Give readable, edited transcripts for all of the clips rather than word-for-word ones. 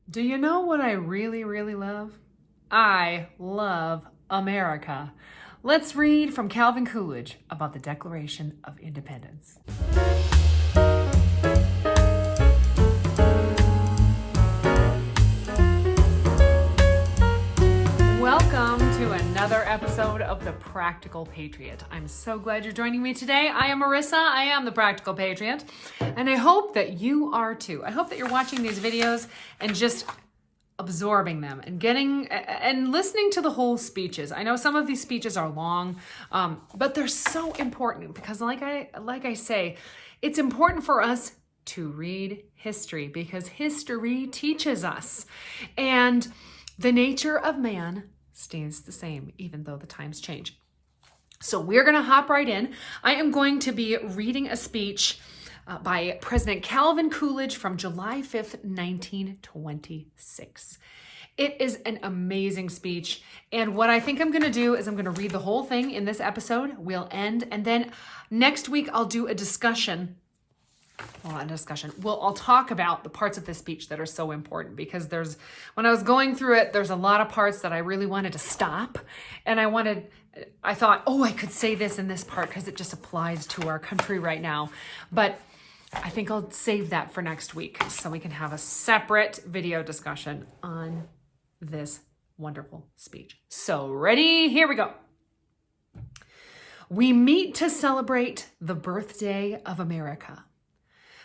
Do you know what I really, really love? I love America. Let's read from Calvin Coolidge about the Declaration of Independence. Welcome to another episode of The Practical Patriot. I'm so glad you're joining me today. I am Marissa. I am The Practical Patriot, and I hope that you are too. I hope that you're watching these videos and just absorbing them and getting and listening to the whole speeches. I know some of these speeches are long, but they're so important because like I say, it's important for us to read history because history teaches us. And the nature of man stays the same, even though the times change. So we're going to hop right in. I am going to be reading a speech by President Calvin Coolidge from July 5th, 1926. It is an amazing speech. And what I think I'm going to do is I'm going to read the whole thing in this episode. We'll end. And then next week, I'll do a discussion. I'll talk about the parts of this speech that are so important because when I was going through it, there's a lot of parts that I really wanted to stop. And I thought, I could say this in this part because it just applies to our country right now. But I think I'll save that for next week so we can have a separate video discussion on this wonderful speech. So ready? Here we go. We meet to celebrate the birthday of America.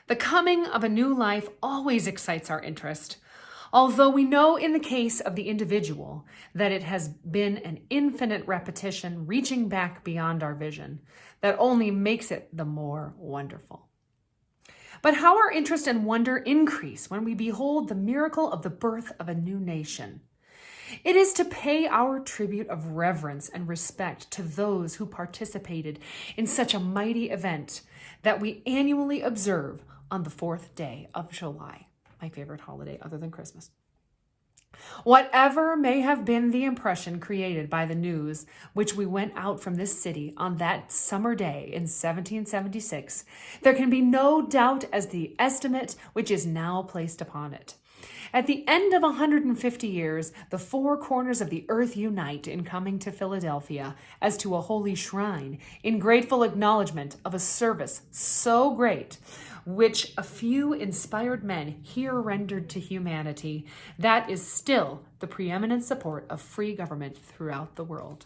The coming of a new life always excites our interest, although we know in the case of the individual that it has been an infinite repetition reaching back beyond our vision that only makes it the more wonderful. But how our interest and wonder increase when we behold the miracle of the birth of a new nation. It is to pay our tribute of reverence and respect to those who participated in such a mighty event that we annually observe on the 4th day of July, my favorite holiday other than Christmas. Whatever may have been the impression created by the news which we went out from this city on that summer day in 1776, there can be no doubt as the estimate which is now placed upon it. At the end of 150 years, the four corners of the earth unite in coming to Philadelphia as to a holy shrine in grateful acknowledgement of a service so great which a few inspired men here rendered to humanity, that is still the preeminent support of free government throughout the world.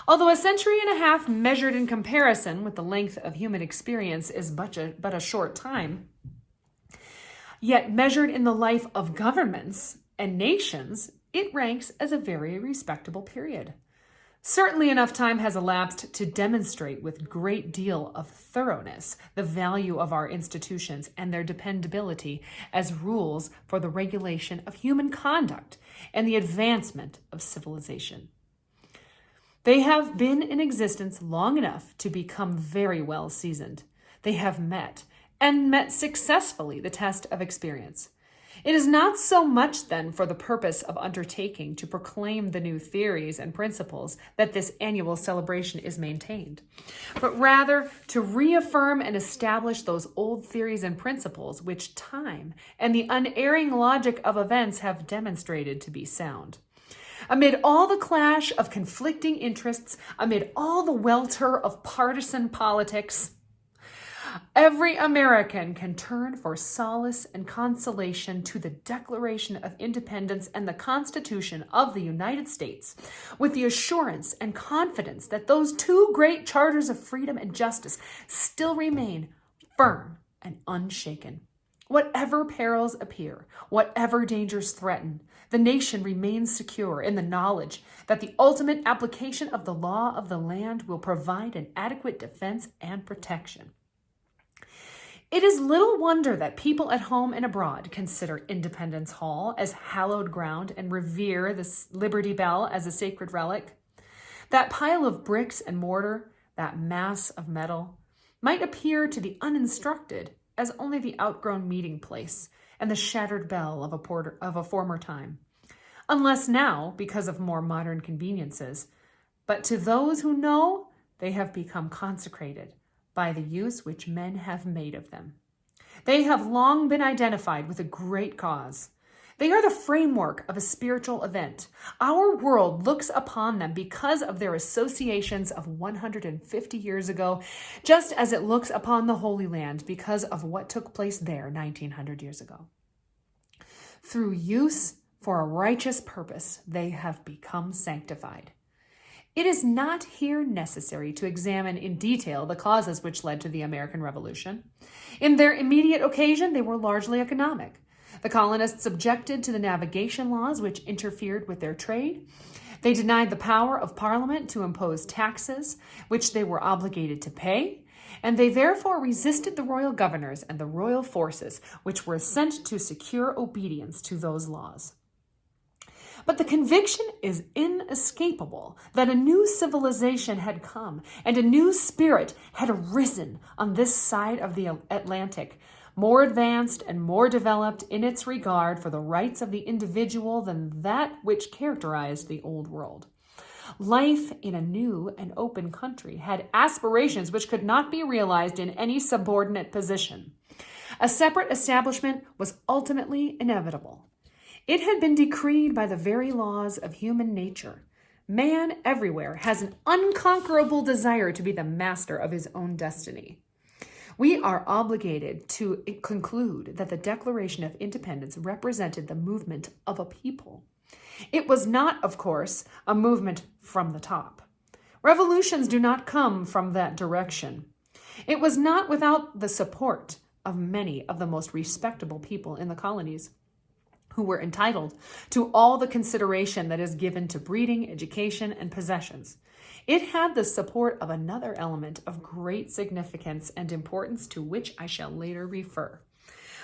Although a century and a half measured in comparison with the length of human experience is but a short time, yet measured in the life of governments and nations, it ranks as a very respectable period. Certainly enough time has elapsed to demonstrate with great deal of thoroughness the value of our institutions and their dependability as rules for the regulation of human conduct and the advancement of civilization. They have been in existence long enough to become very well seasoned. They have met successfully the test of experience. It is not so much then for the purpose of undertaking to proclaim the new theories and principles that this annual celebration is maintained, but rather to reaffirm and establish those old theories and principles which time and the unerring logic of events have demonstrated to be sound. Amid all the clash of conflicting interests, amid all the welter of partisan politics, every American can turn for solace and consolation to the Declaration of Independence and the Constitution of the United States, with the assurance and confidence that those two great charters of freedom and justice still remain firm and unshaken. Whatever perils appear, whatever dangers threaten, the nation remains secure in the knowledge that the ultimate application of the law of the land will provide an adequate defense and protection. It is little wonder that people at home and abroad consider Independence Hall as hallowed ground and revere the Liberty Bell as a sacred relic. That pile of bricks and mortar, that mass of metal, might appear to the uninstructed as only the outgrown meeting place and the shattered bell of a former time, unless now, because of more modern conveniences. But to those who know, they have become consecrated by the use which men have made of them. They have long been identified with a great cause. They are the framework of a spiritual event. Our world looks upon them because of their associations of 150 years ago, just as it looks upon the Holy Land because of what took place there 1900 years ago. Through use for a righteous purpose, they have become sanctified. It is not here necessary to examine in detail the causes which led to the American Revolution. In their immediate occasion, they were largely economic. The colonists objected to the navigation laws which interfered with their trade. They denied the power of Parliament to impose taxes, which they were obligated to pay, and they therefore resisted the royal governors and the royal forces, which were sent to secure obedience to those laws. But the conviction is inescapable that a new civilization had come and a new spirit had arisen on this side of the Atlantic, more advanced and more developed in its regard for the rights of the individual than that which characterized the old world. Life in a new and open country had aspirations which could not be realized in any subordinate position. A separate establishment was ultimately inevitable. It had been decreed by the very laws of human nature. Man everywhere has an unconquerable desire to be the master of his own destiny. We are obligated to conclude that the Declaration of Independence represented the movement of a people. It was not, of course, a movement from the top. Revolutions do not come from that direction. It was not without the support of many of the most respectable people in the colonies, who were entitled to all the consideration that is given to breeding, education, and possessions. It had the support of another element of great significance and importance to which I shall later refer.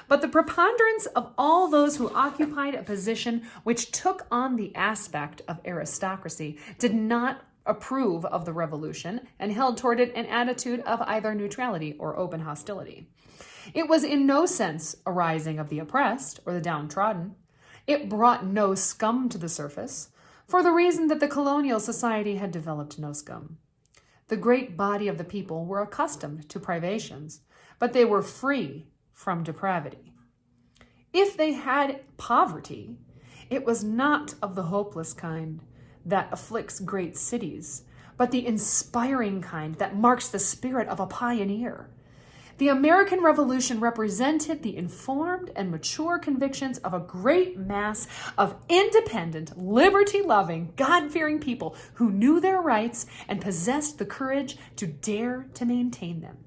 But the preponderance of all those who occupied a position which took on the aspect of aristocracy did not approve of the revolution and held toward it an attitude of either neutrality or open hostility. It was in no sense a rising of the oppressed or the downtrodden. It brought no scum to the surface, for the reason that the colonial society had developed no scum. The great body of the people were accustomed to privations, but they were free from depravity. If they had poverty, it was not of the hopeless kind that afflicts great cities, but the inspiring kind that marks the spirit of a pioneer. The American Revolution represented the informed and mature convictions of a great mass of independent, liberty-loving, God-fearing people who knew their rights and possessed the courage to dare to maintain them.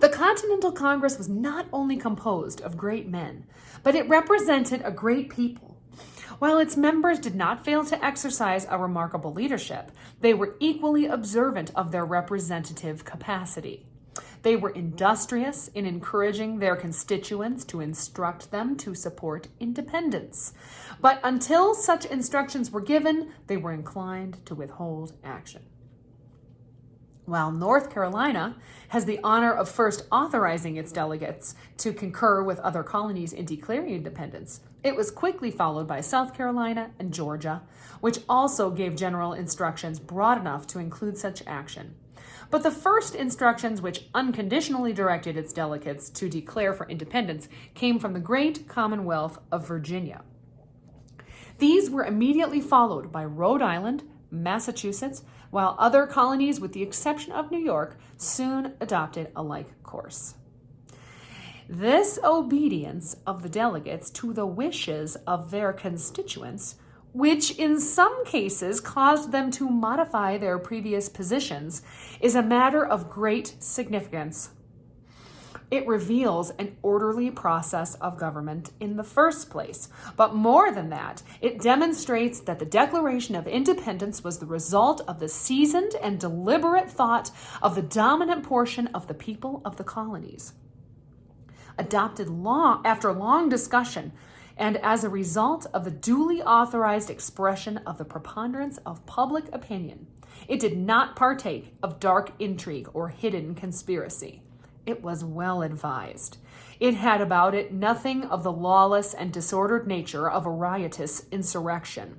The Continental Congress was not only composed of great men, but it represented a great people. While its members did not fail to exercise a remarkable leadership, they were equally observant of their representative capacity. They were industrious in encouraging their constituents to instruct them to support independence. But until such instructions were given, they were inclined to withhold action. While North Carolina has the honor of first authorizing its delegates to concur with other colonies in declaring independence, it was quickly followed by South Carolina and Georgia, which also gave general instructions broad enough to include such action. But the first instructions which unconditionally directed its delegates to declare for independence came from the great Commonwealth of Virginia. These were immediately followed by Rhode Island, Massachusetts, while other colonies, with the exception of New York, soon adopted a like course. This obedience of the delegates to the wishes of their constituents, which in some cases caused them to modify their previous positions, is a matter of great significance. It reveals an orderly process of government in the first place, but more than that, it demonstrates that the Declaration of Independence was the result of the seasoned and deliberate thought of the dominant portion of the people of the colonies. Adopted after long discussion, and as a result of the duly authorized expression of the preponderance of public opinion, it did not partake of dark intrigue or hidden conspiracy. It was well advised. It had about it nothing of the lawless and disordered nature of a riotous insurrection.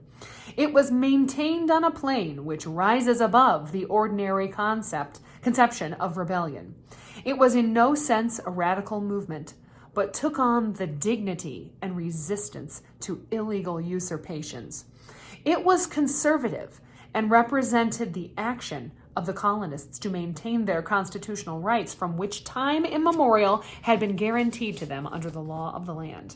It was maintained on a plane which rises above the ordinary conception of rebellion. It was in no sense a radical movement, but took on the dignity and resistance to illegal usurpations. It was conservative and represented the action of the colonists to maintain their constitutional rights from which time immemorial had been guaranteed to them under the law of the land.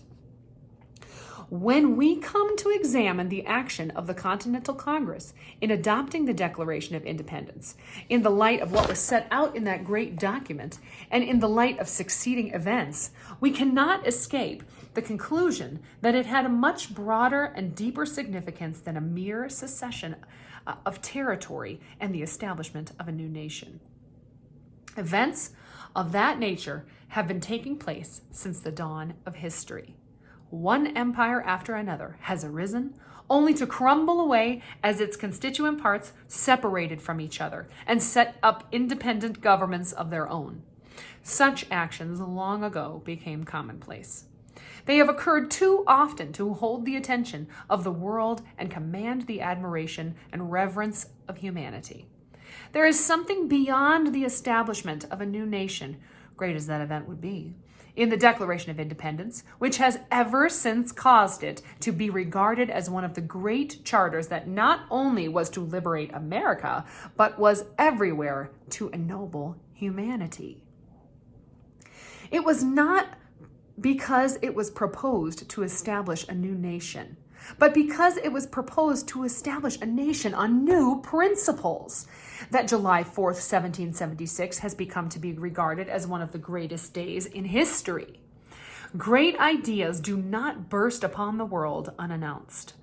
When we come to examine the action of the Continental Congress in adopting the Declaration of Independence, in the light of what was set out in that great document, and in the light of succeeding events, we cannot escape the conclusion that it had a much broader and deeper significance than a mere secession of territory and the establishment of a new nation. Events of that nature have been taking place since the dawn of history. One empire after another has arisen, only to crumble away as its constituent parts separated from each other and set up independent governments of their own. Such actions long ago became commonplace. They have occurred too often to hold the attention of the world and command the admiration and reverence of humanity. There is something beyond the establishment of a new nation, great as that event would be, in the Declaration of Independence, which has ever since caused it to be regarded as one of the great charters that not only was to liberate America, but was everywhere to ennoble humanity. It was not because it was proposed to establish a new nation, but because it was proposed to establish a nation on new principles, that July 4th, 1776 has become to be regarded as one of the greatest days in history. Great ideas do not burst upon the world unannounced.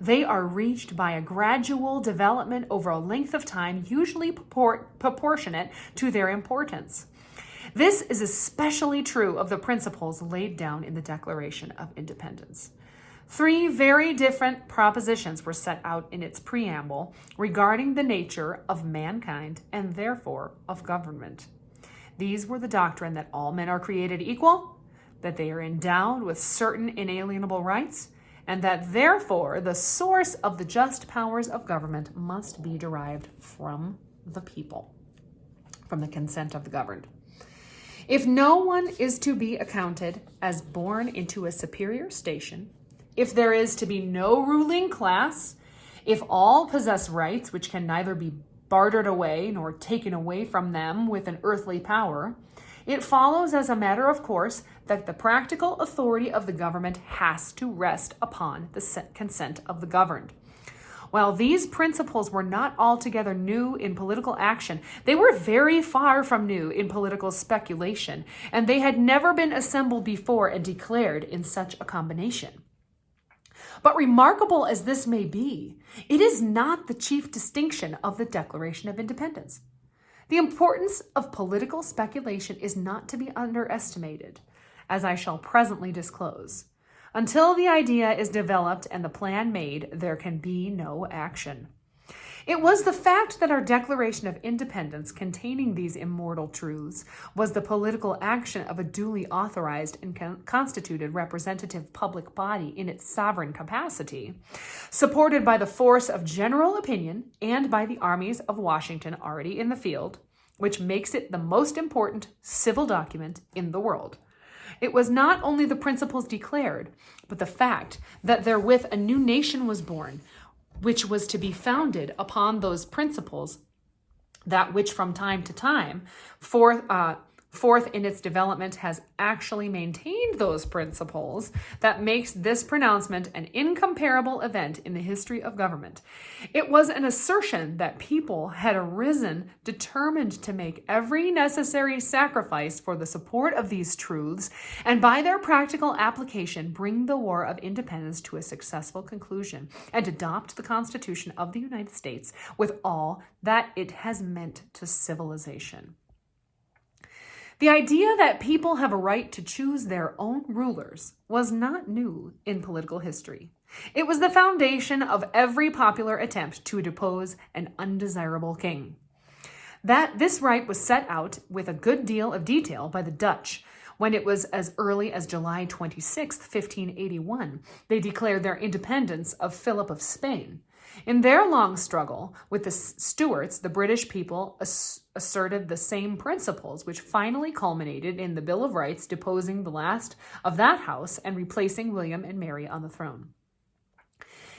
They are reached by a gradual development over a length of time usually proportionate to their importance. This is especially true of the principles laid down in the Declaration of Independence. 3 very different propositions were set out in its preamble regarding the nature of mankind and therefore of government. These were the doctrine that all men are created equal, that they are endowed with certain inalienable rights, and that therefore the source of the just powers of government must be derived from the people, from the consent of the governed. If no one is to be accounted as born into a superior station, if there is to be no ruling class, if all possess rights which can neither be bartered away nor taken away from them with an earthly power, it follows as a matter of course that the practical authority of the government has to rest upon the consent of the governed. While these principles were not altogether new in political action, they were very far from new in political speculation, and they had never been assembled before and declared in such a combination. But remarkable as this may be, it is not the chief distinction of the Declaration of Independence. The importance of political speculation is not to be underestimated, as I shall presently disclose. Until the idea is developed and the plan made, there can be no action. It was the fact that our Declaration of Independence, containing these immortal truths, was the political action of a duly authorized and constituted representative public body in its sovereign capacity, supported by the force of general opinion and by the armies of Washington already in the field, which makes it the most important civil document in the world. It was not only the principles declared, but the fact that therewith a new nation was born, which was to be founded upon those principles, that which from time to time, forth in its development has actually maintained those principles, that makes this pronouncement an incomparable event in the history of government. It was an assertion that people had arisen determined to make every necessary sacrifice for the support of these truths, and by their practical application bring the War of Independence to a successful conclusion, and adopt the Constitution of the United States with all that it has meant to civilization. The idea that people have a right to choose their own rulers was not new in political history. It was the foundation of every popular attempt to depose an undesirable king. That this right was set out with a good deal of detail by the Dutch when it was as early as July 26, 1581, they declared their independence of Philip of Spain. In their long struggle with the Stuarts, the British people asserted the same principles, which finally culminated in the Bill of Rights deposing the last of that house and replacing William and Mary on the throne.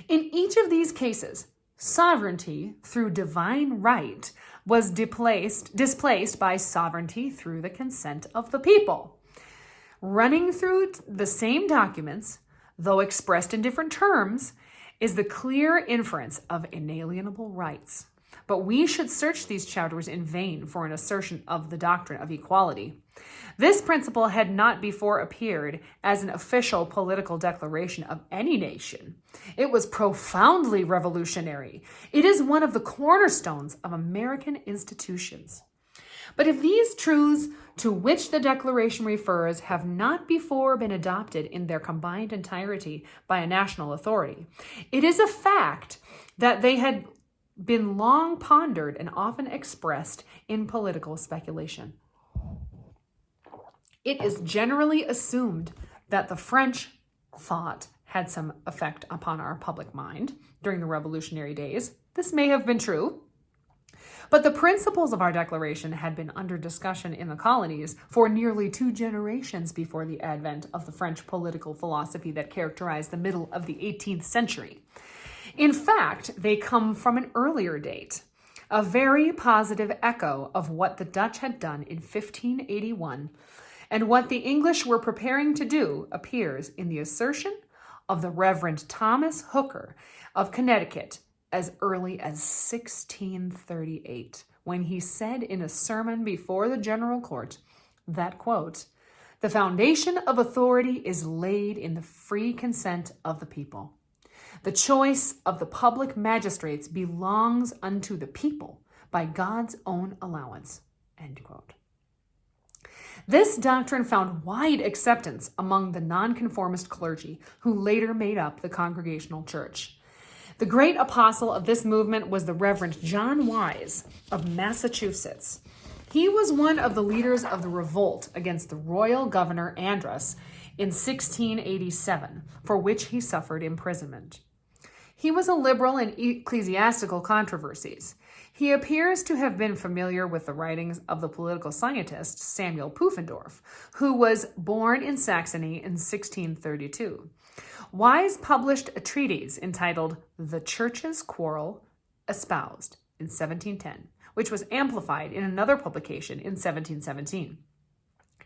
In each of these cases, sovereignty through divine right was displaced by sovereignty through the consent of the people. Running through the same documents, though expressed in different terms, is the clear inference of inalienable rights. But we should search these chapters in vain for an assertion of the doctrine of equality. This principle had not before appeared as an official political declaration of any nation. It was profoundly revolutionary. It is one of the cornerstones of American institutions. But if these truths to which the Declaration refers have not before been adopted in their combined entirety by a national authority, it is a fact that they had been long pondered and often expressed in political speculation. It is generally assumed that the French thought had some effect upon our public mind during the Revolutionary days. This may have been true, but the principles of our Declaration had been under discussion in the colonies for nearly 2 generations before the advent of the French political philosophy that characterized the middle of the 18th century. In fact, they come from an earlier date, a very positive echo of what the Dutch had done in 1581, and what the English were preparing to do appears in the assertion of the Reverend Thomas Hooker of Connecticut as early as 1638, when he said in a sermon before the General Court that, quote, "The foundation of authority is laid in the free consent of the people. The choice of the public magistrates belongs unto the people by God's own allowance," end quote. This doctrine found wide acceptance among the nonconformist clergy who later made up the Congregational Church. The great apostle of this movement was the Reverend John Wise of Massachusetts. He was one of the leaders of the revolt against the royal governor Andros in 1687, for which he suffered imprisonment. He was a liberal in ecclesiastical controversies. He appears to have been familiar with the writings of the political scientist Samuel Pufendorf, who was born in Saxony in 1632. Wise published a treatise entitled The Church's Quarrel Espoused in 1710, which was amplified in another publication in 1717.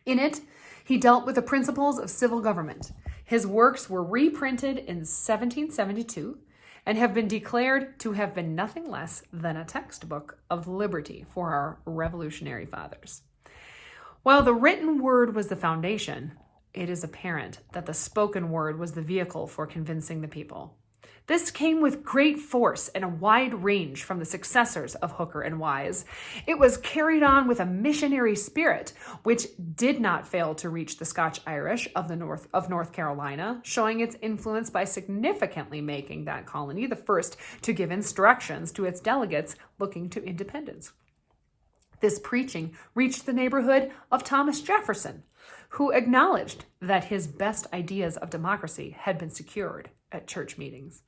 In it, he dealt with the principles of civil government. His works were reprinted in 1772 and have been declared to have been nothing less than a textbook of liberty for our revolutionary fathers. While the written word was the foundation, it is apparent that the spoken word was the vehicle for convincing the people. This came with great force and a wide range from the successors of Hooker and Wise. It was carried on with a missionary spirit, which did not fail to reach the Scotch-Irish of North Carolina, showing its influence by significantly making that colony the first to give instructions to its delegates looking to independence. This preaching reached the neighborhood of Thomas Jefferson, who acknowledged that his best ideas of democracy had been secured at church meetings.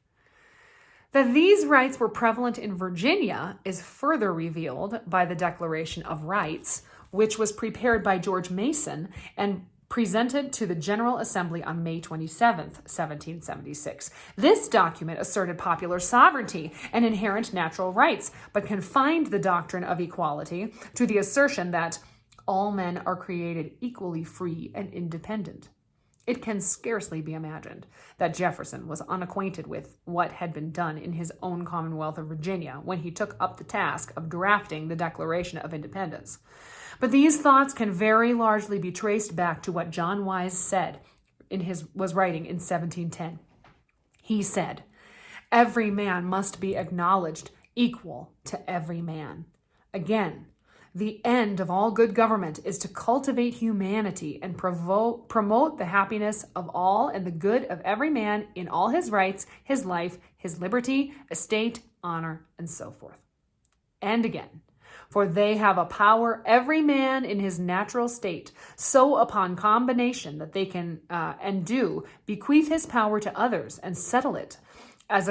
That these rights were prevalent in Virginia is further revealed by the Declaration of Rights, which was prepared by George Mason and presented to the General Assembly on May 27, 1776. This document asserted popular sovereignty and inherent natural rights, but confined the doctrine of equality to the assertion that all men are created equally free and independent. It can scarcely be imagined that Jefferson was unacquainted with what had been done in his own Commonwealth of Virginia when he took up the task of drafting the Declaration of Independence. But these thoughts can very largely be traced back to what John Wise said was writing in 1710. He said, "Every man must be acknowledged equal to every man." Again, the end of all good government is to cultivate humanity and promote the happiness of all and the good of every man in all his rights, his life, his liberty, estate, honor, and so forth. And again, for they have a power, every man in his natural state, so upon combination that they can and do bequeath his power to others and settle it as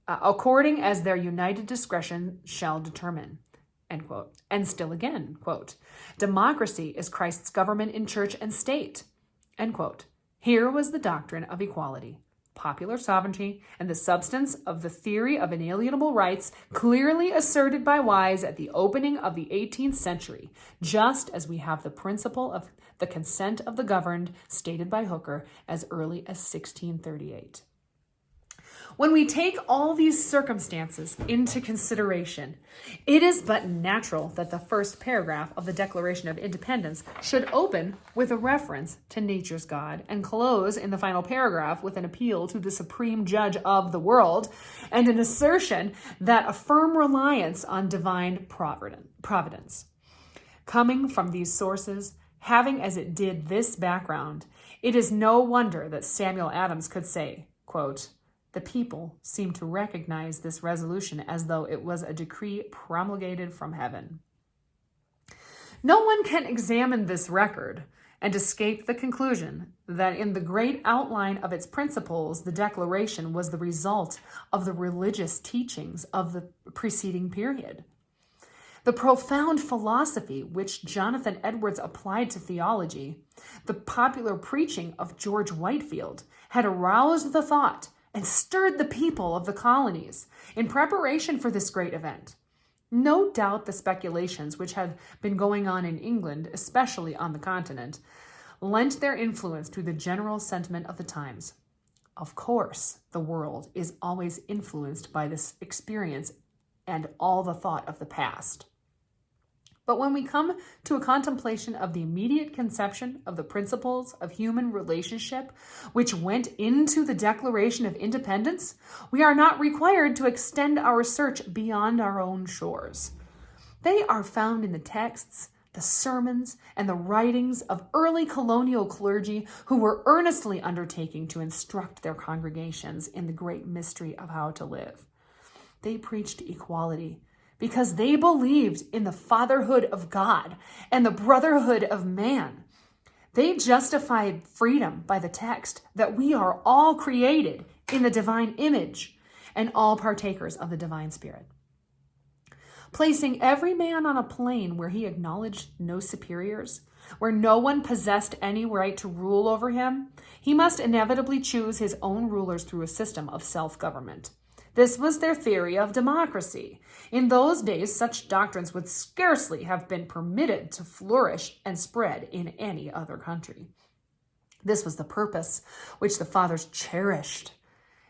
according as their united discretion shall determine, end quote. And still again, quote, democracy is Christ's government in church and state, end quote. Here was the doctrine of equality, popular sovereignty, and the substance of the theory of inalienable rights clearly asserted by Wise at the opening of the 18th century, just as we have the principle of the consent of the governed stated by Hooker as early as 1638. When we take all these circumstances into consideration, it is but natural that the first paragraph of the Declaration of Independence should open with a reference to nature's God and close in the final paragraph with an appeal to the supreme judge of the world and an assertion that a firm reliance on divine providence. Coming from these sources, having as it did this background, it is no wonder that Samuel Adams could say, quote, the people seem to recognize this resolution as though it was a decree promulgated from heaven. No one can examine this record and escape the conclusion that in the great outline of its principles, the Declaration was the result of the religious teachings of the preceding period. The profound philosophy which Jonathan Edwards applied to theology, the popular preaching of George Whitefield, had aroused the thought and stirred the people of the colonies in preparation for this great event. No doubt the speculations which had been going on in England, especially on the continent, lent their influence to the general sentiment of the times. Of course, the world is always influenced by this experience and all the thought of the past. But when we come to a contemplation of the immediate conception of the principles of human relationship which went into the Declaration of Independence, we are not required to extend our search beyond our own shores. They are found in the texts, the sermons, and the writings of early colonial clergy who were earnestly undertaking to instruct their congregations in the great mystery of how to live. They preached equality, because they believed in the fatherhood of God and the brotherhood of man. They justified freedom by the text that we are all created in the divine image and all partakers of the divine spirit. Placing every man on a plane where he acknowledged no superiors, where no one possessed any right to rule over him, he must inevitably choose his own rulers through a system of self-government. This was their theory of democracy. In those days, such doctrines would scarcely have been permitted to flourish and spread in any other country. This was the purpose which the fathers cherished,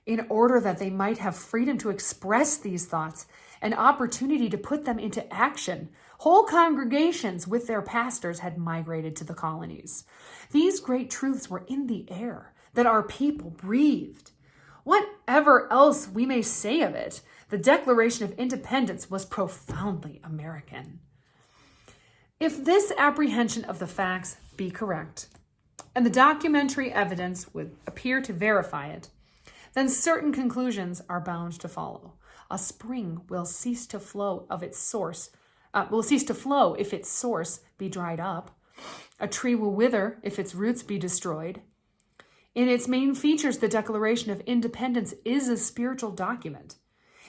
in order that they might have freedom to express these thoughts and opportunity to put them into action. Whole congregations with their pastors had migrated to the colonies. These great truths were in the air that our people breathed. Whatever else we may say of it, the Declaration of Independence was profoundly American. If this apprehension of the facts be correct, and the documentary evidence would appear to verify it, then certain conclusions are bound to follow. A spring will cease to flow if its source be dried up. A tree will wither if its roots be destroyed. In its main features, the Declaration of Independence is a spiritual document.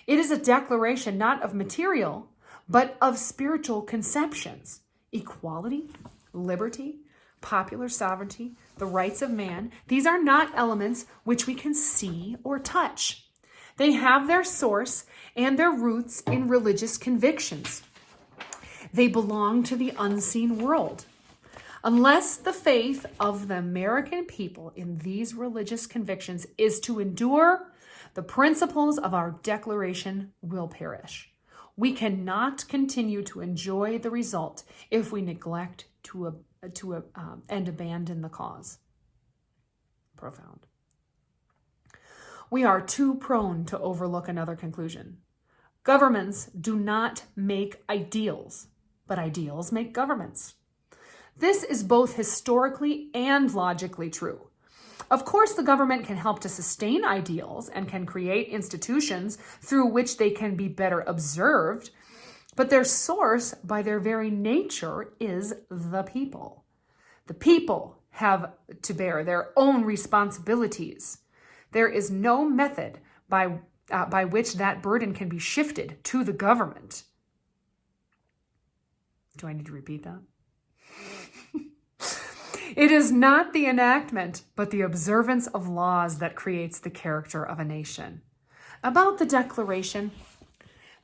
It is a declaration not of material, but of spiritual conceptions. Equality, liberty, popular sovereignty, the rights of man, these are not elements which we can see or touch. They have their source and their roots in religious convictions. They belong to the unseen world. Unless the faith of the American people in these religious convictions is to endure, the principles of our Declaration will perish. We cannot continue to enjoy the result if we neglect and abandon the cause. Profound. We are too prone to overlook another conclusion. Governments do not make ideals, but ideals make governments. This is both historically and logically true. Of course, the government can help to sustain ideals and can create institutions through which they can be better observed, but their source, by their very nature, is the people. The people have to bear their own responsibilities. There is no method by by which that burden can be shifted to the government. Do I need to repeat that? It is not the enactment, but the observance of laws that creates the character of a nation. About the Declaration,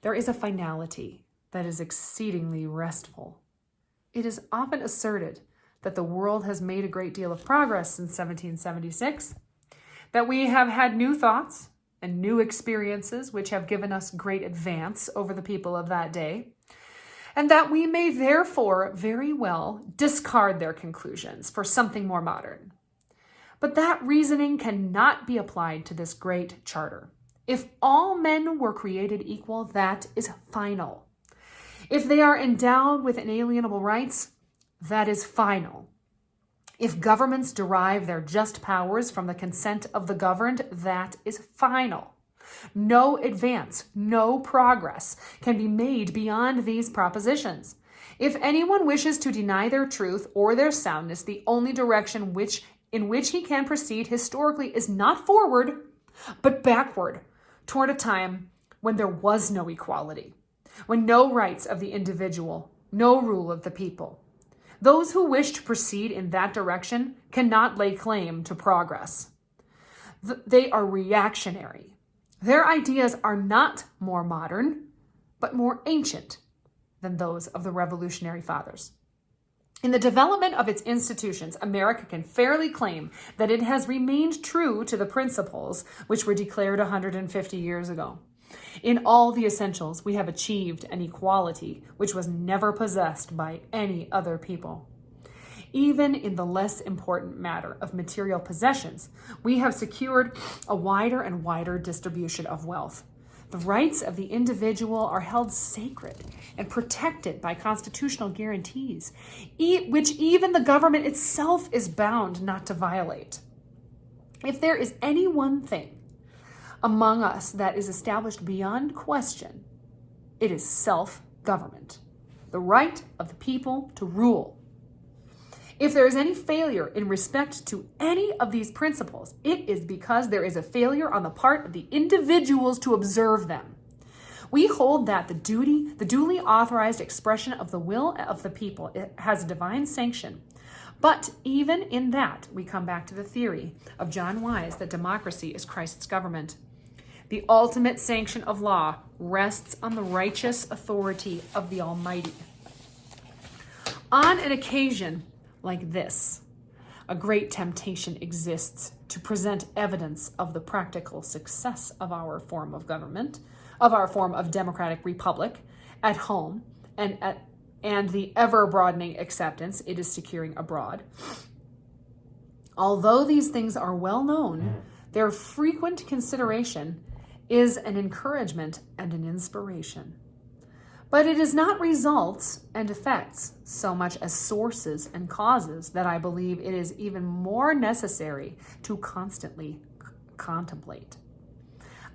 there is a finality that is exceedingly restful. It is often asserted that the world has made a great deal of progress since 1776, that we have had new thoughts and new experiences which have given us great advance over the people of that day, and that we may therefore very well discard their conclusions for something more modern. But that reasoning cannot be applied to this great charter. If all men were created equal, that is final. If they are endowed with inalienable rights, that is final. If governments derive their just powers from the consent of the governed, that is final. No advance, no progress can be made beyond these propositions. If anyone wishes to deny their truth or their soundness, the only direction in which he can proceed historically is not forward, but backward, toward a time when there was no equality, when no rights of the individual, no rule of the people. Those who wish to proceed in that direction cannot lay claim to progress. They are reactionary. Their ideas are not more modern, but more ancient than those of the Revolutionary Fathers. In the development of its institutions, America can fairly claim that it has remained true to the principles which were declared 150 years ago. In all the essentials, we have achieved an equality which was never possessed by any other people. Even in the less important matter of material possessions, we have secured a wider and wider distribution of wealth. The rights of the individual are held sacred and protected by constitutional guarantees, which even the government itself is bound not to violate. If there is any one thing among us that is established beyond question, it is self-government, the right of the people to rule. If there is any failure in respect to any of these principles, it is because there is a failure on the part of the individuals to observe them. We hold that the duly authorized expression of the will of the people, it has a divine sanction. But even in that, we come back to the theory of John Wise that democracy is Christ's government. The ultimate sanction of law rests on the righteous authority of the Almighty. On an occasion like this, a great temptation exists to present evidence of the practical success of our form of government, of our form of democratic republic at home, and the ever-broadening acceptance it is securing abroad. Although these things are well known, their frequent consideration is an encouragement and an inspiration. But it is not results and effects so much as sources and causes that I believe it is even more necessary to constantly contemplate.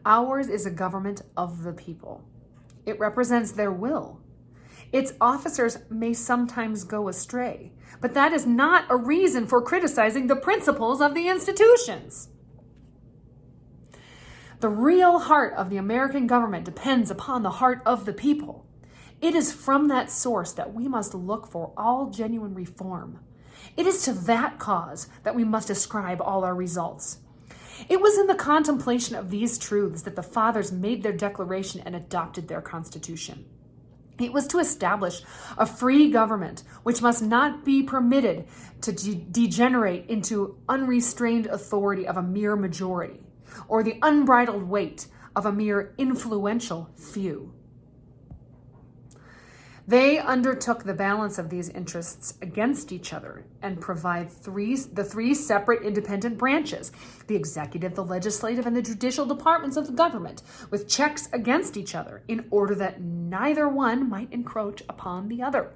Ours is a government of the people. It represents their will. Its officers may sometimes go astray, but that is not a reason for criticizing the principles of the institutions. The real heart of the American government depends upon the heart of the people. It is from that source that we must look for all genuine reform. It is to that cause that we must ascribe all our results. It was in the contemplation of these truths that the fathers made their declaration and adopted their Constitution. It was to establish a free government which must not be permitted to degenerate into unrestrained authority of a mere majority or the unbridled weight of a mere influential few. They undertook the balance of these interests against each other and provide the three separate independent branches, the executive, the legislative, and the judicial departments of the government, with checks against each other in order that neither one might encroach upon the other.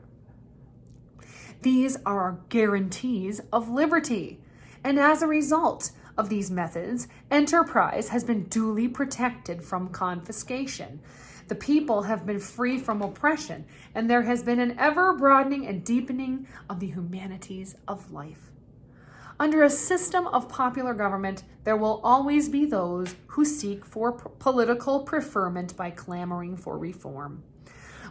These are our guarantees of liberty, and as a result of these methods, enterprise has been duly protected from confiscation. The people have been free from oppression, and there has been an ever-broadening and deepening of the humanities of life. Under a system of popular government, there will always be those who seek for political preferment by clamoring for reform.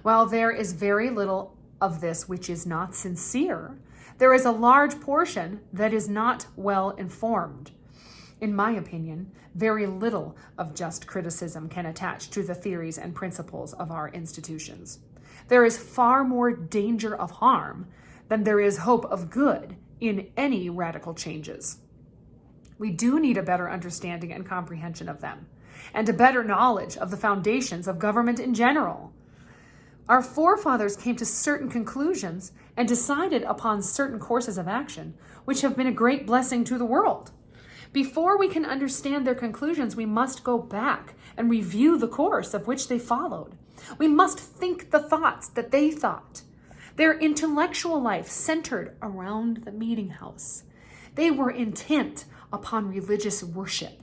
While there is very little of this which is not sincere, there is a large portion that is not well informed. In my opinion, very little of just criticism can attach to the theories and principles of our institutions. There is far more danger of harm than there is hope of good in any radical changes. We do need a better understanding and comprehension of them, and a better knowledge of the foundations of government in general. Our forefathers came to certain conclusions and decided upon certain courses of action, which have been a great blessing to the world. Before we can understand their conclusions, we must go back and review the course of which they followed. We must think the thoughts that they thought. Their intellectual life centered around the meeting house. They were intent upon religious worship.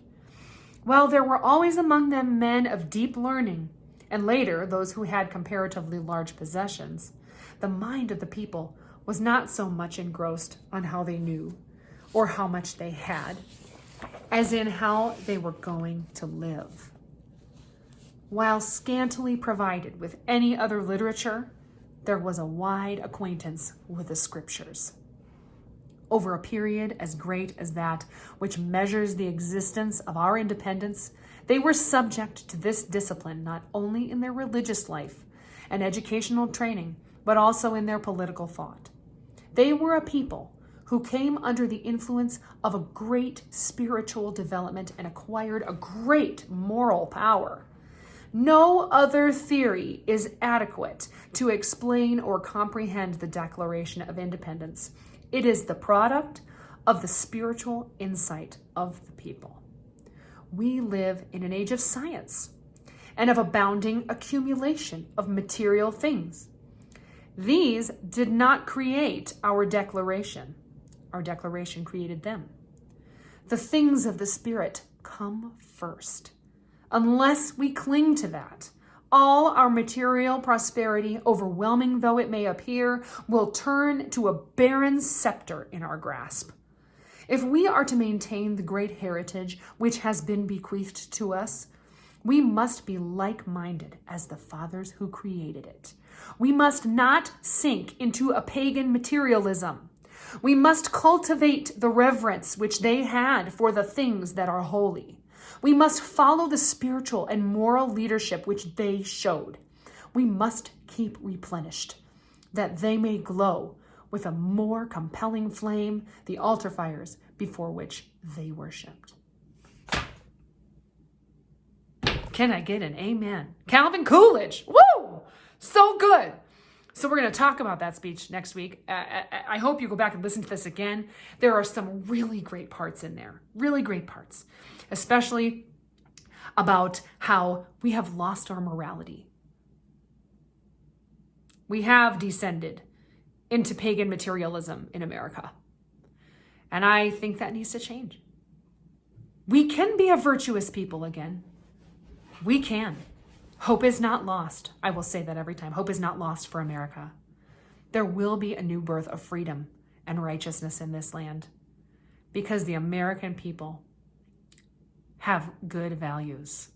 While there were always among them men of deep learning, and later those who had comparatively large possessions, the mind of the people was not so much engrossed on how they knew or how much they had, as in how they were going to live. While scantily provided with any other literature, there was a wide acquaintance with the scriptures. Over a period as great as that which measures the existence of our independence, they were subject to this discipline not only in their religious life and educational training, but also in their political thought. They were a people who came under the influence of a great spiritual development and acquired a great moral power. No other theory is adequate to explain or comprehend the Declaration of Independence. It is the product of the spiritual insight of the people. We live in an age of science and of abounding accumulation of material things. These did not create our declaration. Our declaration created them. The things of the Spirit come first. Unless we cling to that, all our material prosperity, overwhelming though it may appear, will turn to a barren scepter in our grasp. If we are to maintain the great heritage which has been bequeathed to us, we must be like-minded as the fathers who created it. We must not sink into a pagan materialism. We must cultivate the reverence which they had for the things that are holy. We must follow the spiritual and moral leadership which they showed. We must keep replenished, that they may glow with a more compelling flame the altar fires before which they worshipped. Can I get an amen? Calvin Coolidge, woo! So good. So we're going to talk about that speech next week. I hope you go back and listen to this again. There are some really great parts in there, really great parts, especially about how we have lost our morality. We have descended into pagan materialism in America. And I think that needs to change. We can be a virtuous people again. We can. Hope is not lost. I will say that every time. Hope is not lost for America. There will be a new birth of freedom and righteousness in this land because the American people have good values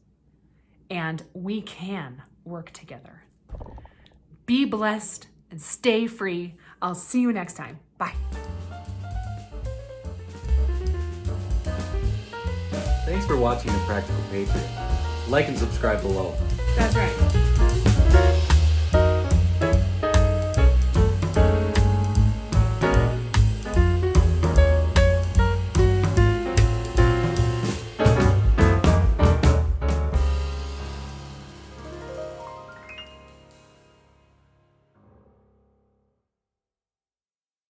and we can work together. Be blessed and stay free. I'll see you next time. Bye. Thanks for watching The Practical Patriot. Like and subscribe below. That's right.